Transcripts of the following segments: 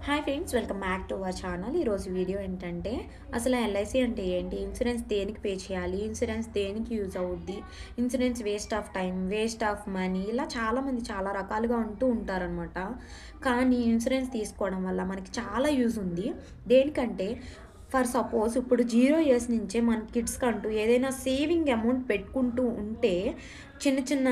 Hi friends, welcome back to our channel. ఈరోజు video ఏంటంటే అసలు ఎల్ఐసి అంటే ఏంటి, ఇన్సూరెన్స్ దేనికి పే చేయాలి, ఇన్సూరెన్స్ దేనికి యూజ్ అవుద్ది, insurance waste of time, waste of money, ఇలా చాలామంది చాలా రకాలుగా ఉంటూ ఉంటారనమాట. కానీ ఇన్సూరెన్స్ తీసుకోవడం వల్ల మనకి చాలా యూజ్ ఉంది. దేనికంటే ఫర్ సపోజ్ ఇప్పుడు 0 ఇయర్స్ నుంచే మన కిడ్స్‌కి అంటూ ఏదైనా సేవింగ్ అమౌంట్ పెట్టుకుంటూ ఉంటే, చిన్న చిన్న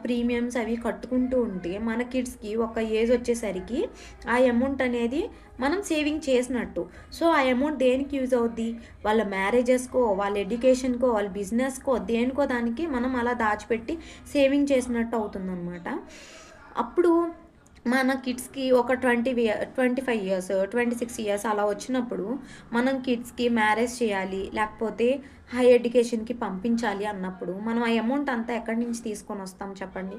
ప్రీమియమ్స్ అవి కట్టుకుంటూ ఉంటే, మన కిడ్స్‌కి ఒక ఏజ్ వచ్చేసరికి ఆ అమౌంట్ అనేది మనం సేవింగ్ చేసినట్టు. సో, ఆ అమౌంట్ దేనికి యూజ్ అవుద్ది? వాళ్ళ మ్యారేజెస్‌కో, వాళ్ళ ఎడ్యుకేషన్‌కో, వాళ్ళ బిజినెస్‌కో, దేనికో దానికి మనం అలా దాచిపెట్టి సేవింగ్ చేసినట్టు అవుతుందనమాట. అప్పుడు మన కిడ్స్‌కి ఒక 25 ఇయర్స్, 26 ఇయర్స్ అలా వచ్చినప్పుడు, మనం కిడ్స్‌కి మ్యారేజ్ చేయాలి, లేకపోతే హై ఎడ్యుకేషన్‌కి పంపించాలి అన్నప్పుడు, మనం ఆ అమౌంట్ అంతా ఎక్కడి నుంచి తీసుకొనొస్తాం చెప్పండి?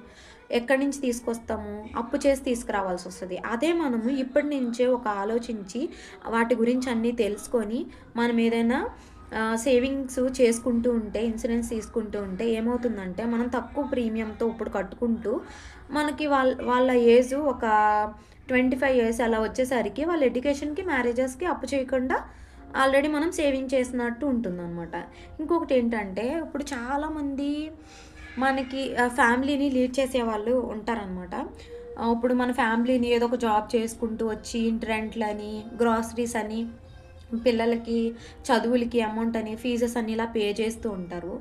ఎక్కడి నుంచి తీసుకొస్తాము? అప్పు చేసి తీసుకురావాల్సొస్తది. అదే మనము ఇప్పటి నుంచే ఒక ఆలోచించి, వాటి గురించి అన్నీ తెలుసుకొని, మనం ఏదైనా సేవింగ్స్ చేసుకుంటూ ఉంటే, ఇన్సూరెన్స్ తీసుకుంటూ ఉంటే ఏమవుతుందంటే, మనం తక్కువ ప్రీమియంతో ఇప్పుడు కట్టుకుంటూ, మనకి వాళ్ళ ఏజ్ ఒక 25 ఇయర్స్ అలా వచ్చేసరికి వాళ్ళ ఎడ్యుకేషన్‌కి, మ్యారేజెస్‌కి అప్పు చేయకుండా ఆల్రెడీ మనం సేవింగ్ చేసినట్టు ఉంటుందనమాట. ఇంకొకటేంటంటే, ఇప్పుడు చాలామంది మనకి ఫ్యామిలీని లీడ్ చేసేవాళ్ళు ఉంటారనమాట. ఇప్పుడు మన ఫ్యామిలీని ఏదో ఒక జాబ్ చేసుకుంటూ వచ్చి ఇంటి రెంట్లని, గ్రాసరీస్ అని, పిల్లలకి చదువులకి అమౌంట్ అని, ఫీజెస్ అని ఇలా పే చేస్తూ ఉంటారు.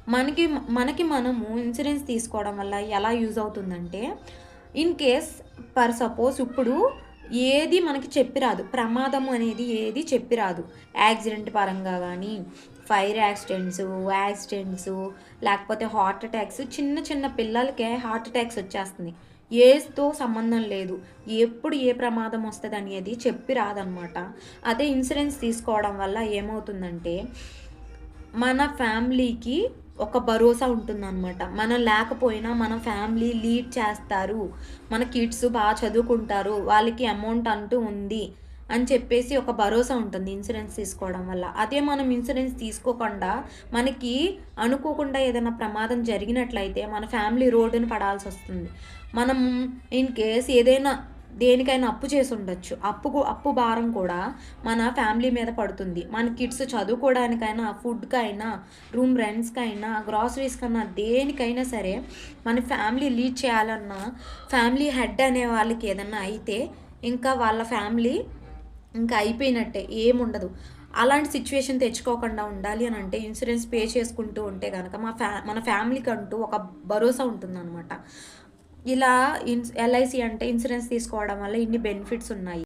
మనకి మనకి మనము ఇన్సూరెన్స్ తీసుకోవడం వల్ల ఎలా యూజ్ అవుతుందంటే, ఇన్ కేస్ ఫర్ సపోజ్ ఇప్పుడు ఏది మనకి చెప్పి రాదు. ప్రమాదము అనేది ఏది చెప్పి రాదు. యాక్సిడెంట్ పరంగా గానీ, ఫైర్ యాక్సిడెంట్సు, లేకపోతే హార్ట్ అటాక్స్, చిన్న చిన్న పిల్లలకే హార్ట్ అటాక్స్ వచ్చేస్తుంది. ఏజ్‌తో సంబంధం లేదు. ఎప్పుడు ఏ ప్రమాదం వస్తదనేది చెప్పి రాదనమాట. అదే ఇన్సూరెన్స్ తీసుకోవడం వల్ల ఏమవుతుందంటే, మన ఫ్యామిలీకి ఒక భరోసా ఉంటుందనమాట. మనం లేకపోయినా మన ఫ్యామిలీ లీడ్ చేస్తారు. మన కిడ్స్ చదువుకుంటారు. వాళ్ళకి అమౌంట్ అంటూ ఉంది అని చెప్పేసి ఒక భరోసా ఉంటుంది ఇన్సూరెన్స్ తీసుకోవడం వల్ల. అదే మనం ఇన్సూరెన్స్ తీసుకోకుండా, మనకి అనుకోకుండా ఏదైనా ప్రమాదం జరిగినట్లయితే మన ఫ్యామిలీ రోడ్డున పడాల్సొస్తుంది. మనం ఇన్ కేస్ ఏదైనా దేనికైనా అప్పు చేసుండొచ్చు. అప్పు భారం కూడా మన ఫ్యామిలీ మీద పడుతుంది. మన కిడ్స్ చదువుకోవడానికైనా, ఫుడ్‌కైనా, రూమ్ రెంట్స్‌కైనా, గ్రాసరీస్‌కన్నా, దేనికైనా సరే మన ఫ్యామిలీ లీడ్ చేయాలన్నా, ఫ్యామిలీ హెడ్ అనే వాళ్ళకి ఏదన్నా అయితే, ఇంకా వాళ్ళ ఫ్యామిలీ ఇంకా అయిపోయినట్టే. ఏముండదు. అలాంటి సిట్యుయేషన్ తెచ్చుకోకుండా ఉండాలి అనంటే, ఇన్సూరెన్స్ పే చేసుకుంటూ ఉంటే గనక మన ఫ్యామిలీకంటూ ఒక భరోసా ఉంటుందనమాట. ఇలా ఎల్ఐసి అంటే ఇన్సూరెన్స్ తీసుకోవడం వల్ల ఇన్ని బెనిఫిట్స్ ఉన్నాయి.